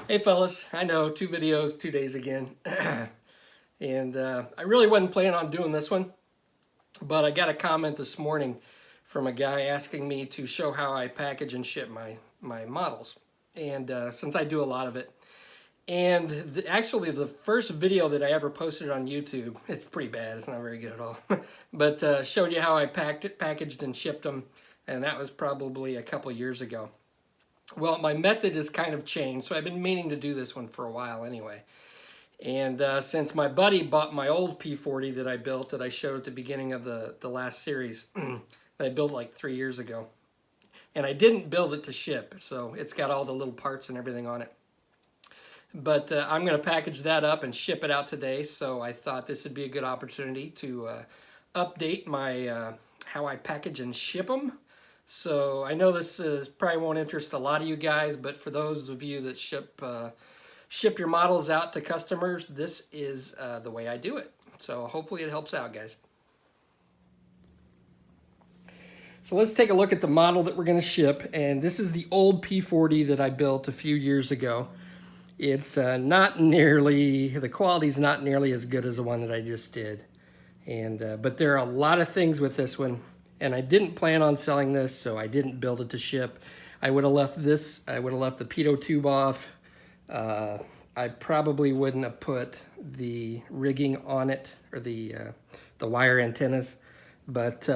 Hey fellas, I know 2 videos, 2 days again. And I really wasn't planning on doing this one, but I got a comment this morning from a guy asking me to show how I package and ship my models. And since I do a lot of it, and actually the first video that I ever posted on YouTube, it's pretty bad, it's not very good at all, but showed you how I packaged and shipped them, and that was probably a couple years ago. Well, my method has kind of changed, so I've been meaning to do this one for a while anyway. And since my buddy bought my old P40 that I built that I showed at the beginning of the last series, that I built like 3 years ago, and I didn't build it to ship, so it's got all the little parts and everything on it. But I'm going to package that up and ship it out today, so I thought this would be a good opportunity to update my how I package and ship them. So I know this probably won't interest a lot of you guys, but for those of you that ship your models out to customers, this is the way I do it. So hopefully it helps out, guys. So let's take a look at the model that we're going to ship, and this is the old P40 that I built a few years ago. It's not nearly, the quality's not nearly as good as the one that I just did. And but there are a lot of things with this one, and I didn't plan on selling this, so I didn't build it to ship. I would have left this, I would have left the pitot tube off. I probably wouldn't have put the rigging on it, or the wire antennas, but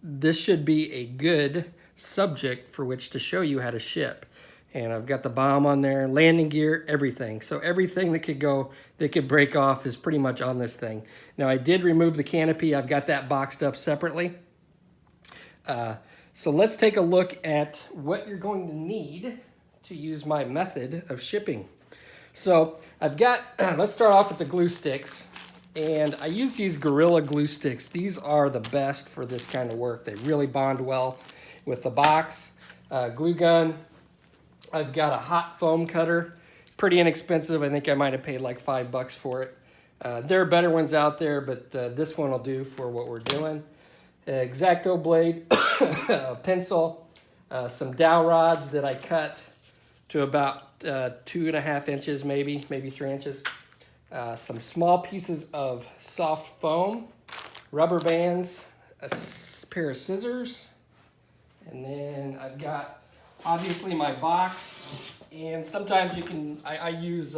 this should be a good subject for which to show you how to ship. And I've got the bomb on there, landing gear, everything. So everything that could break off is pretty much on this thing. Now I did remove the canopy. I've got that boxed up separately. So let's take a look at what you're going to need to use my method of shipping. So I've got, let's start off with the glue sticks. And I use these Gorilla glue sticks. These are the best for this kind of work. They really bond well with the box. Glue gun. I've got a hot foam cutter, pretty inexpensive. I think I might have paid like $5 for it. There are better ones out there, but this one will do for what we're doing. X-Acto blade, a pencil, some dowel rods that I cut to about 2.5 inches, maybe 3 inches. Some small pieces of soft foam, rubber bands, a pair of scissors, and then I've got obviously my box, and sometimes I use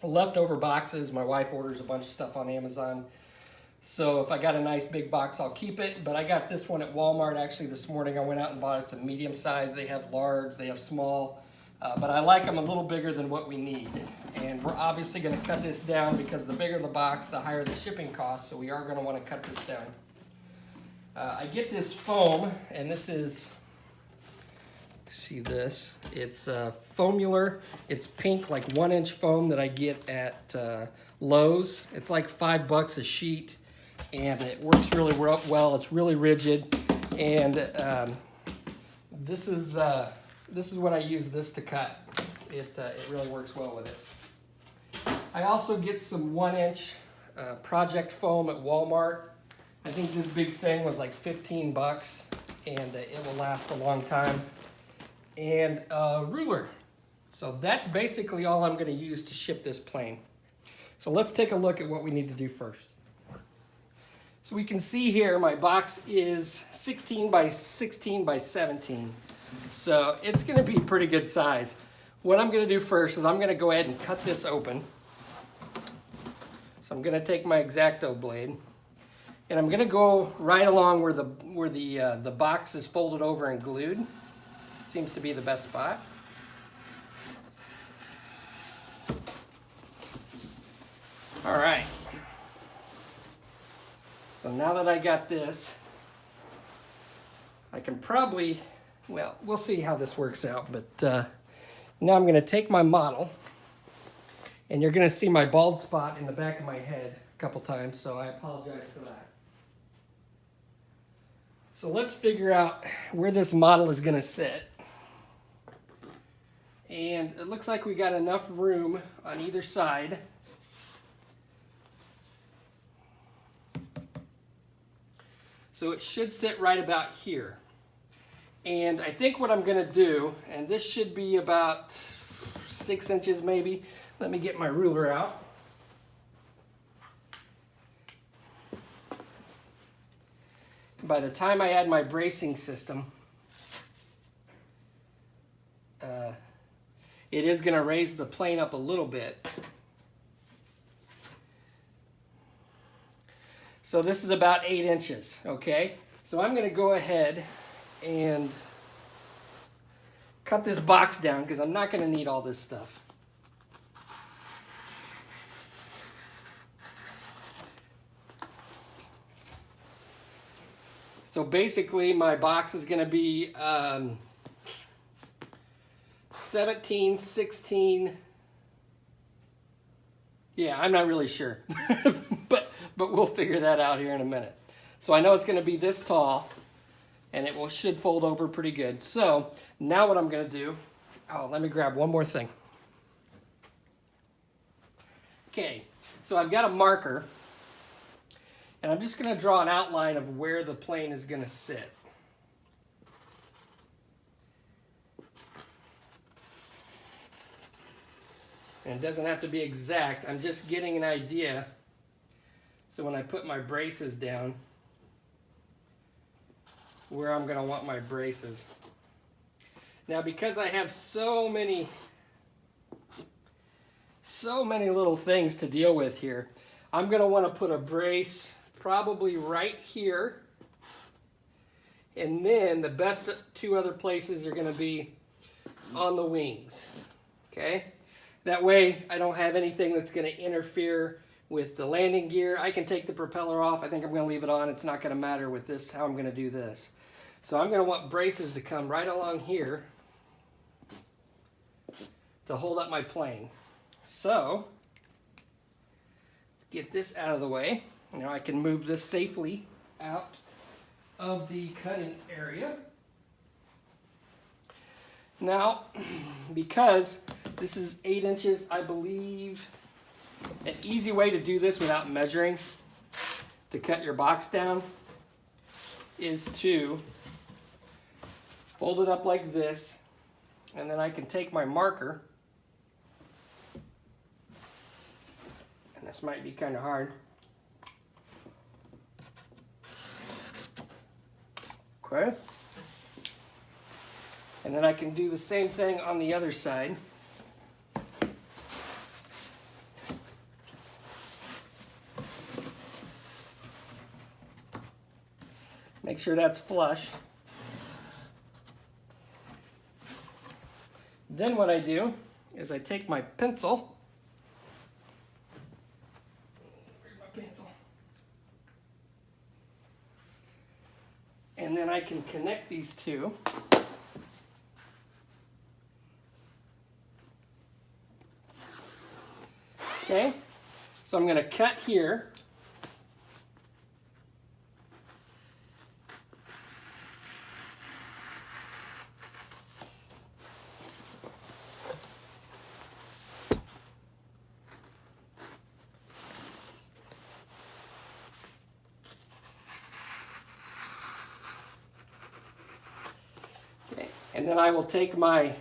leftover boxes. My wife orders a bunch of stuff on Amazon, so if I got a nice big box, I'll keep it. But I got this one at Walmart actually this morning. I went out and bought it. It's a medium size. They have large, they have small, but I like them a little bigger than what we need. And we're obviously going to cut this down because the bigger the box, the higher the shipping cost, so we are going to want to cut this down. I get this foam, and this is, see this, it's Foamular. It's pink, like 1-inch foam that I get at Lowe's. It's like $5 a sheet, and it works really well. It's really rigid, and this is what I use this to cut. It really works well with it. I also get some 1-inch project foam at Walmart. I think this big thing was like $15, and it will last a long time. And a ruler. So that's basically all I'm going to use to ship this plane. So let's take a look at what we need to do first. So we can see here my box is 16 by 16 by 17. So it's going to be pretty good size. What I'm going to do first is I'm going to go ahead and cut this open. So I'm going to take my X-Acto blade, and I'm going to go right along where the box is folded over and glued. Seems to be the best spot. All right. So now that I got this, I can probably, well, we'll see how this works out, but now I'm going to take my model, and you're going to see my bald spot in the back of my head a couple times, so I apologize for that. So let's figure out where this model is going to sit. And it looks like we got enough room on either side. So it should sit right about here. And I think what I'm going to do, and this should be about 6 inches maybe. Let me get my ruler out. By the time I add my bracing system, it is going to raise the plane up a little bit. So this is about 8 inches, okay? So I'm going to go ahead and cut this box down because I'm not going to need all this stuff. So basically my box is going to be 17, 16, yeah, I'm not really sure, but we'll figure that out here in a minute. So I know it's going to be this tall, and it should fold over pretty good. So now what I'm going to do, let me grab one more thing. Okay, so I've got a marker, and I'm just going to draw an outline of where the plane is going to sit. And it doesn't have to be exact, I'm just getting an idea. So when I put my braces down, where I'm going to want my braces. Now because I have so many little things to deal with here, I'm going to want to put a brace probably right here. And then the best 2 other places are going to be on the wings. Okay? That way I don't have anything that's going to interfere with the landing gear. I can take the propeller off. I think I'm going to leave it on. It's not going to matter with this, how I'm going to do this. So I'm going to want braces to come right along here to hold up my plane. So let's get this out of the way. Now I can move this safely out of the cutting area. Now, because this is 8 inches, I believe an easy way to do this without measuring to cut your box down is to fold it up like this, and then I can take my marker, and this might be kind of hard. Okay. And then I can do the same thing on the other side. Make sure that's flush. Then what I do is I take my pencil. Where's my pencil? And then I can connect these two. Okay, so I'm going to cut here. Okay, and then I will take my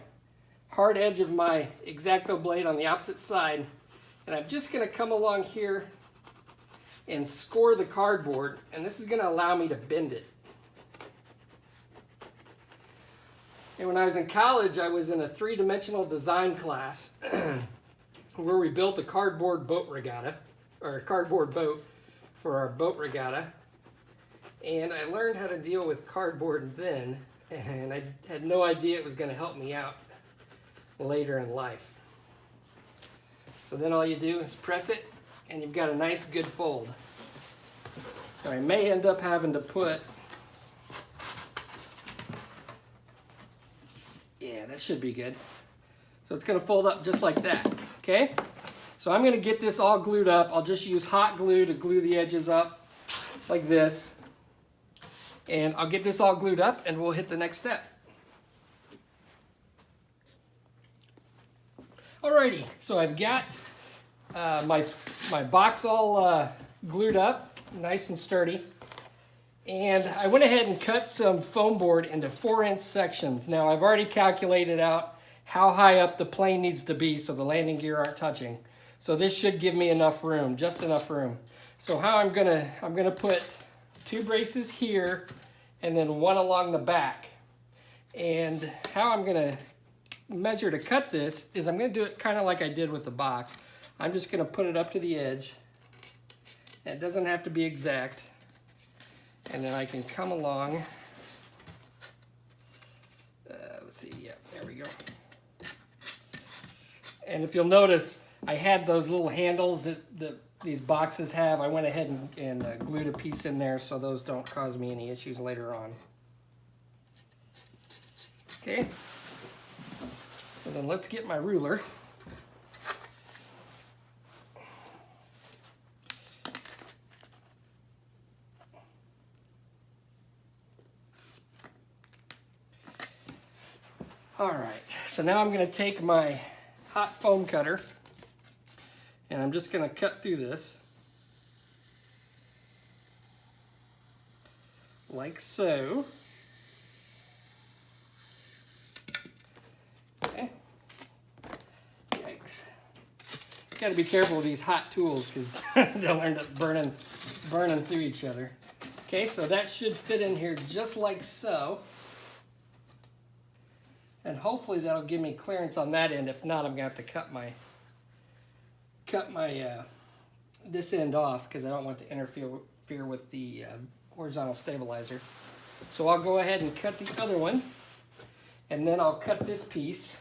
hard edge of my X-Acto blade on the opposite side, and I'm just going to come along here and score the cardboard, and this is going to allow me to bend it. And when I was in college, I was in a 3-dimensional design class where we built a cardboard boat regatta, or a cardboard boat for our boat regatta. And I learned how to deal with cardboard then, and I had no idea it was going to help me out later in life. So then all you do is press it, and you've got a nice good fold. Now I may end up having to put, yeah, that should be good. So it's going to fold up just like that, okay? So I'm going to get this all glued up. I'll just use hot glue to glue the edges up like this. And I'll get this all glued up, and we'll hit the next step. Alrighty, so I've got my box all glued up, nice and sturdy. And I went ahead and cut some foam board into 4-inch sections. Now I've already calculated out how high up the plane needs to be so the landing gear aren't touching. So this should give me enough room, just enough room. So how I'm gonna put 2 braces here and then 1 along the back. And how I'm gonna measure to cut this is I'm gonna do it kind of like I did with the box. I'm just gonna put it up to the edge. It doesn't have to be exact. And then I can come along. Let's see, yeah, there we go. And if you'll notice, I had those little handles that these boxes have. I went ahead and glued a piece in there so those don't cause me any issues later on. Okay, so then let's get my ruler. All right, so now I'm going to take my hot foam cutter and I'm just going to cut through this like so. Okay. Yikes. Got to be careful with these hot tools because they'll end up burning through each other. Okay, so that should fit in here just like so. And hopefully that'll give me clearance on that end. If not, I'm gonna have to cut my this end off because I don't want to interfere with the horizontal stabilizer. So I'll go ahead and cut the other one, and then I'll cut this piece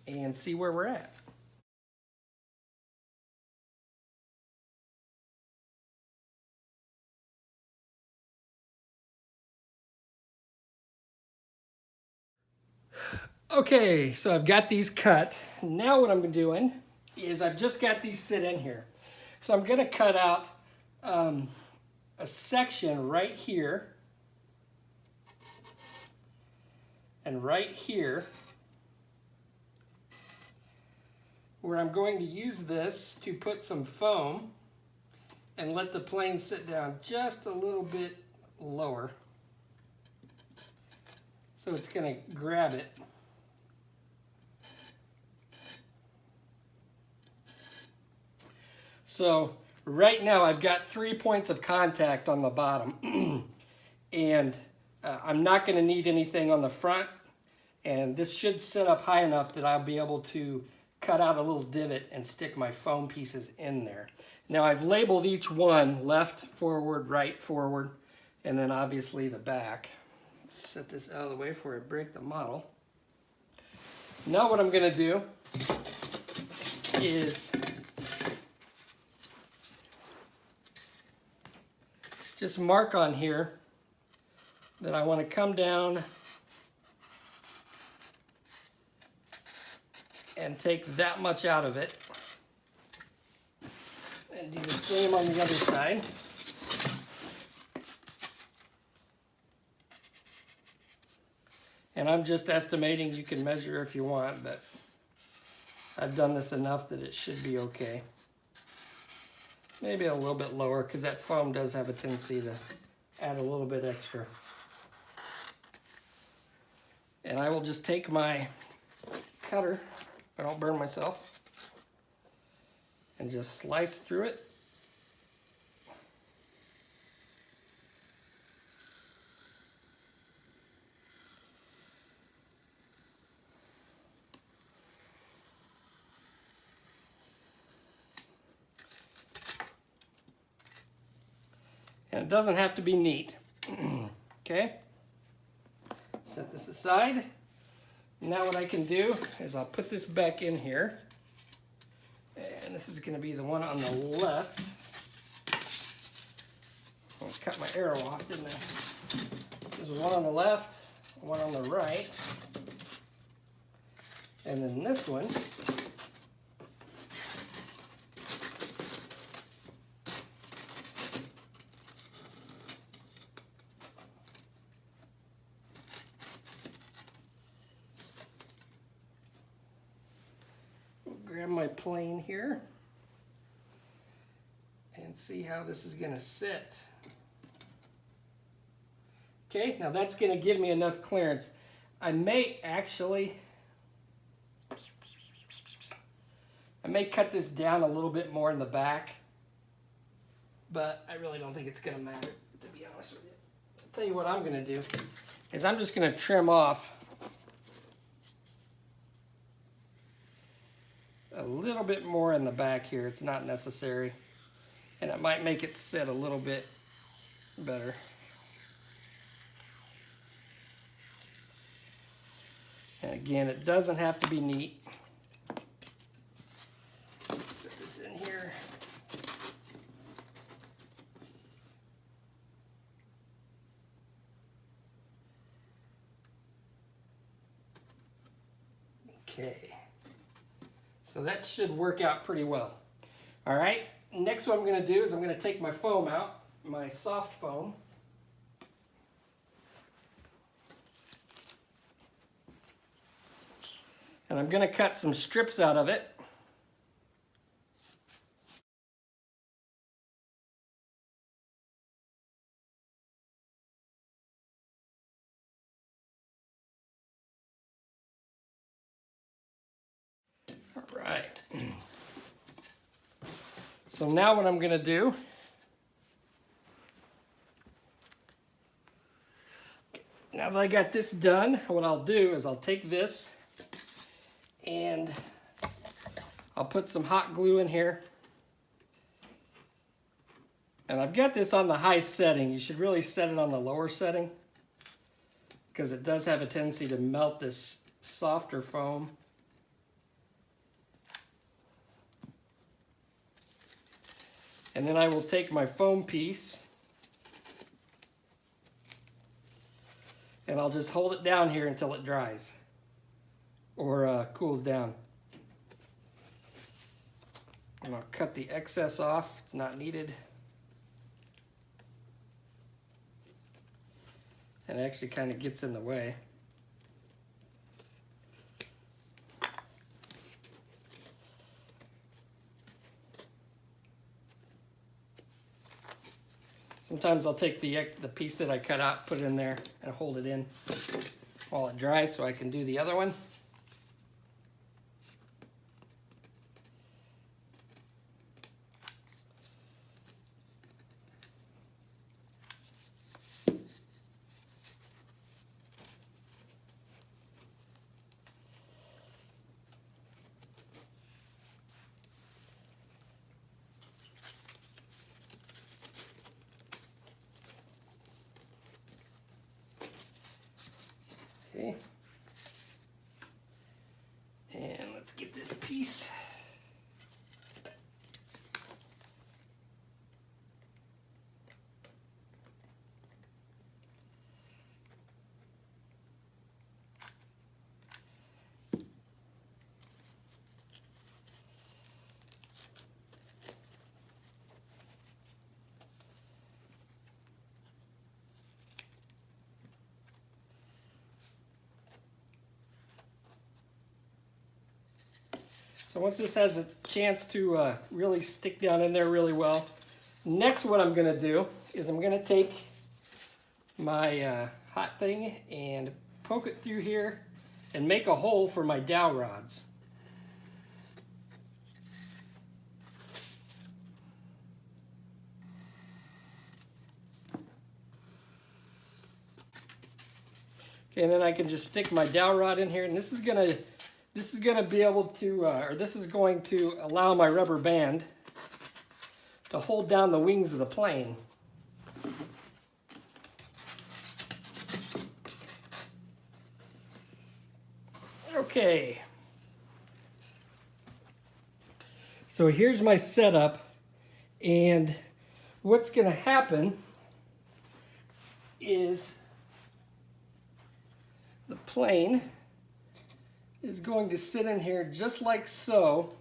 and see where we're at. Okay, so I've got these cut. Now what I'm doing is I've just got these sit in here. So I'm gonna cut out a section right here and right here where I'm going to use this to put some foam and let the plane sit down just a little bit lower. So it's gonna grab it. So right now I've got 3 points of contact on the bottom and I'm not going to need anything on the front, and this should sit up high enough that I'll be able to cut out a little divot and stick my foam pieces in there. Now I've labeled each one left, forward, right, forward, and then obviously the back. Let's set this out of the way before I break the model. Now what I'm going to do is just mark on here that I want to come down and take that much out of it. And do the same on the other side. And I'm just estimating, you can measure if you want, but I've done this enough that it should be okay. Maybe a little bit lower because that foam does have a tendency to add a little bit extra. And I will just take my cutter, if I don't burn myself, and just slice through it. And it doesn't have to be neat. Okay? Set this aside. Now what I can do is I'll put this back in here. And this is going to be the one on the left. I cut my arrow off, didn't I? This is one on the left, one on the right. And then this one grab my plane here and see how this is going to sit. Okay, now that's going to give me enough clearance. I may actually may cut this down a little bit more in the back, but I really don't think it's gonna matter, to be honest with you. I'll tell you what I'm gonna do, is I'm just gonna trim off a little bit more in the back here. It's not necessary, and it might make it sit a little bit better. And again, it doesn't have to be neat. Set this in here. Okay. So that should work out pretty well. All right, next what I'm gonna do is I'm gonna take my foam out, my soft foam. And I'm gonna cut some strips out of it. All right. So now what I'm gonna do, now that I got this done, what I'll do is I'll take this and I'll put some hot glue in here. And I've got this on the high setting. You should really set it on the lower setting because it does have a tendency to melt this softer foam. And then I will take my foam piece and I'll just hold it down here until it dries or cools down. And I'll cut the excess off. It's not needed. And it actually kind of gets in the way. Sometimes I'll take the piece that I cut out, put it in there, and hold it in while it dries so I can do the other one. Okay. And let's get this piece. So once this has a chance to really stick down in there really well, next what I'm gonna do is I'm gonna take my hot thing and poke it through here and make a hole for my dowel rods. Okay, and then I can just stick my dowel rod in here, and this is gonna be able to, or this is going to allow my rubber band to hold down the wings of the plane. Okay. So here's my setup, and what's gonna happen is the plane is going to sit in here just like so,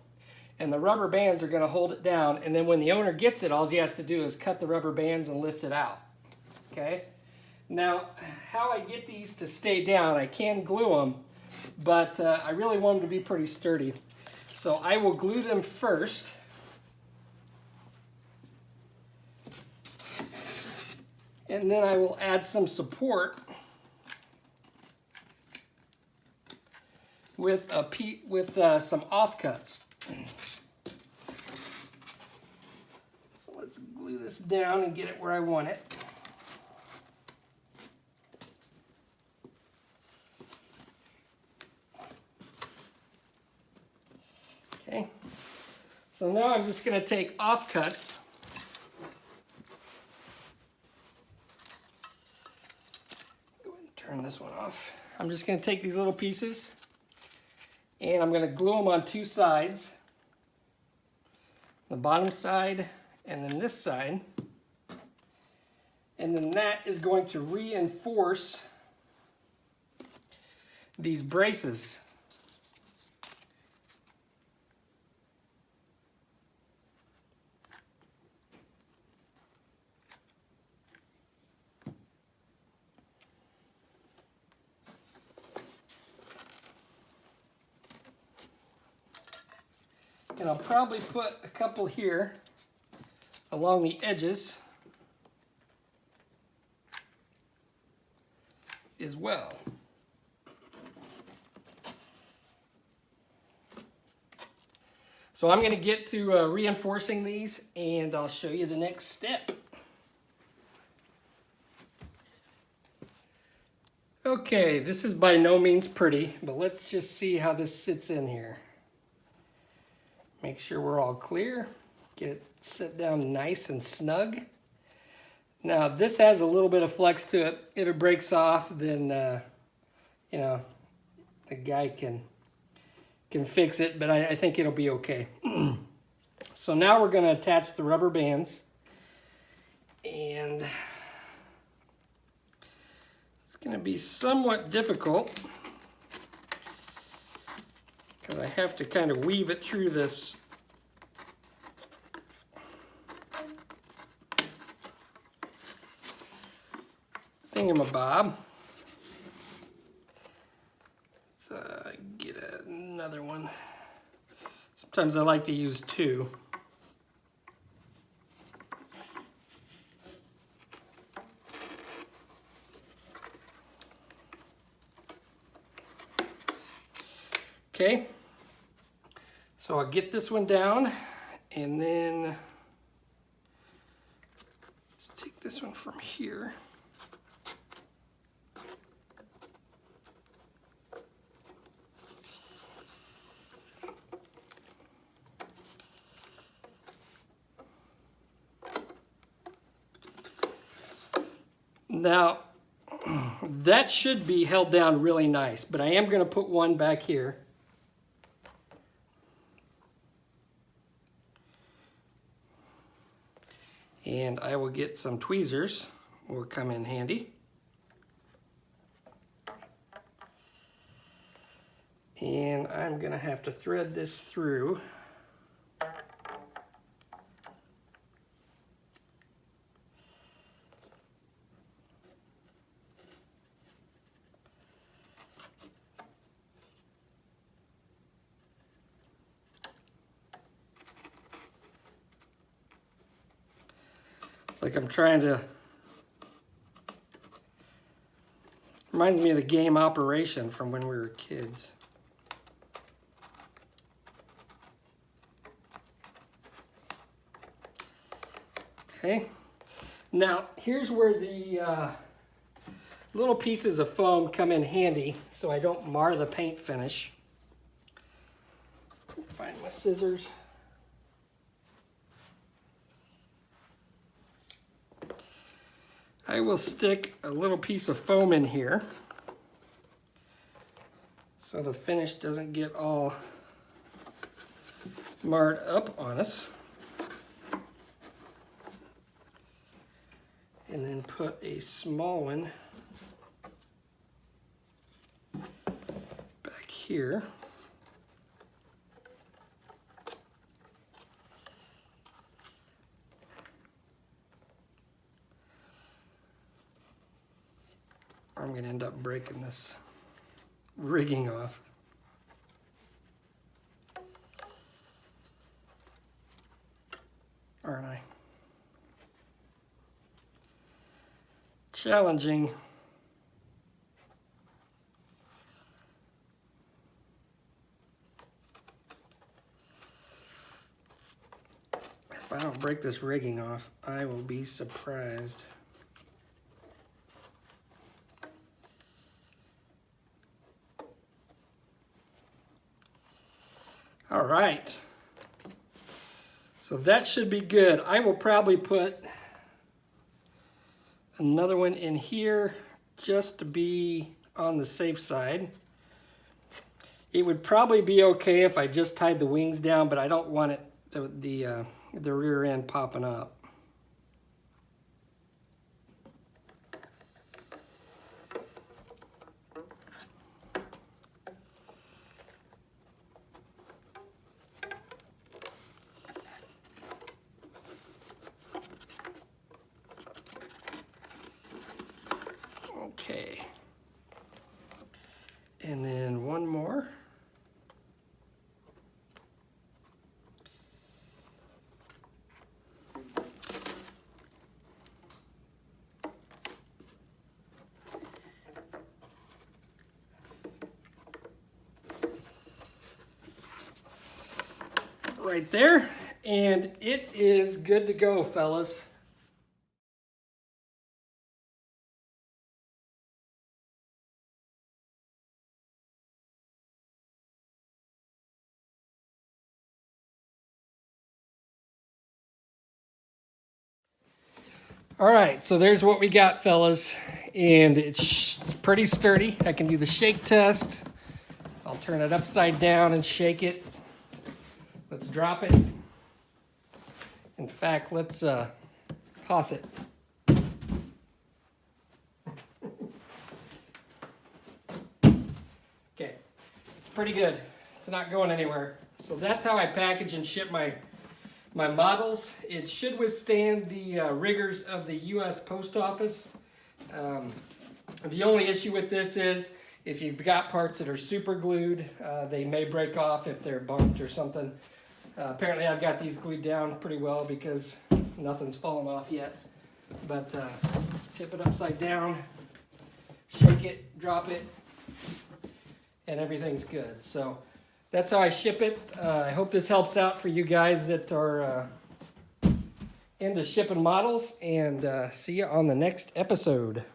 and the rubber bands are going to hold it down, and then when the owner gets it, all he has to do is cut the rubber bands and lift it out. Okay? Now, how I get these to stay down, I can glue them, but I really want them to be pretty sturdy. So I will glue them first. And then I will add some support with some offcuts. glue this down and get it where I want it. Okay, so now I'm just going to take offcuts. Go ahead and turn this one off. I'm just going to take these little pieces and I'm going to glue them on two sides. The bottom side and then this side. And then that is going to reinforce these braces. And I'll probably put a couple here along the edges as well. So I'm going to get to reinforcing these and I'll show you the next step. Okay, this is by no means pretty, but let's just see how this sits in here. Make sure we're all clear. Get it set down nice and snug. Now this has a little bit of flex to it. If it breaks off, then you know, the guy can fix it, but I think it'll be okay. So now we're going to attach the rubber bands, and it's going to be somewhat difficult because I have to kind of weave it through this thingamabob. Let's get another one. Sometimes I like to use two. Okay, so I'll get this one down, and then let's take this one from here. Now, that should be held down really nice, but I am going to put one back here. And I will get some tweezers, will come in handy. And I'm going to have to thread this through. Like I'm trying to, reminds me of the game Operation from when we were kids. Okay, now here's where the little pieces of foam come in handy so I don't mar the paint finish. Find my scissors. I will stick a little piece of foam in here so the finish doesn't get all marred up on us. And then put a small one back here. I'm going to end up breaking this rigging off. Aren't I? Challenging. If I don't break this rigging off. I will be surprised. All right. So that should be good. I will probably put another one in here just to be on the safe side. It would probably be okay if I just tied the wings down, but I don't want it the rear end popping up. Okay. And then one more. Right there, and it is good to go, fellas. All right, so there's what we got, fellas, and it's pretty sturdy. I can do the shake test. I'll turn it upside down and shake it. Let's drop it. In fact, let's toss it. Okay, it's pretty good. It's not going anywhere. So that's how I package and ship my models. It should withstand the rigors of the U.S. Post Office. The only issue with this is if you've got parts that are super glued, they may break off if they're bumped or something. Apparently I've got these glued down pretty well because nothing's fallen off yet. But tip it upside down, shake it, drop it, and everything's good. So that's how I ship it. I hope this helps out for you guys that are into shipping models, and see you on the next episode.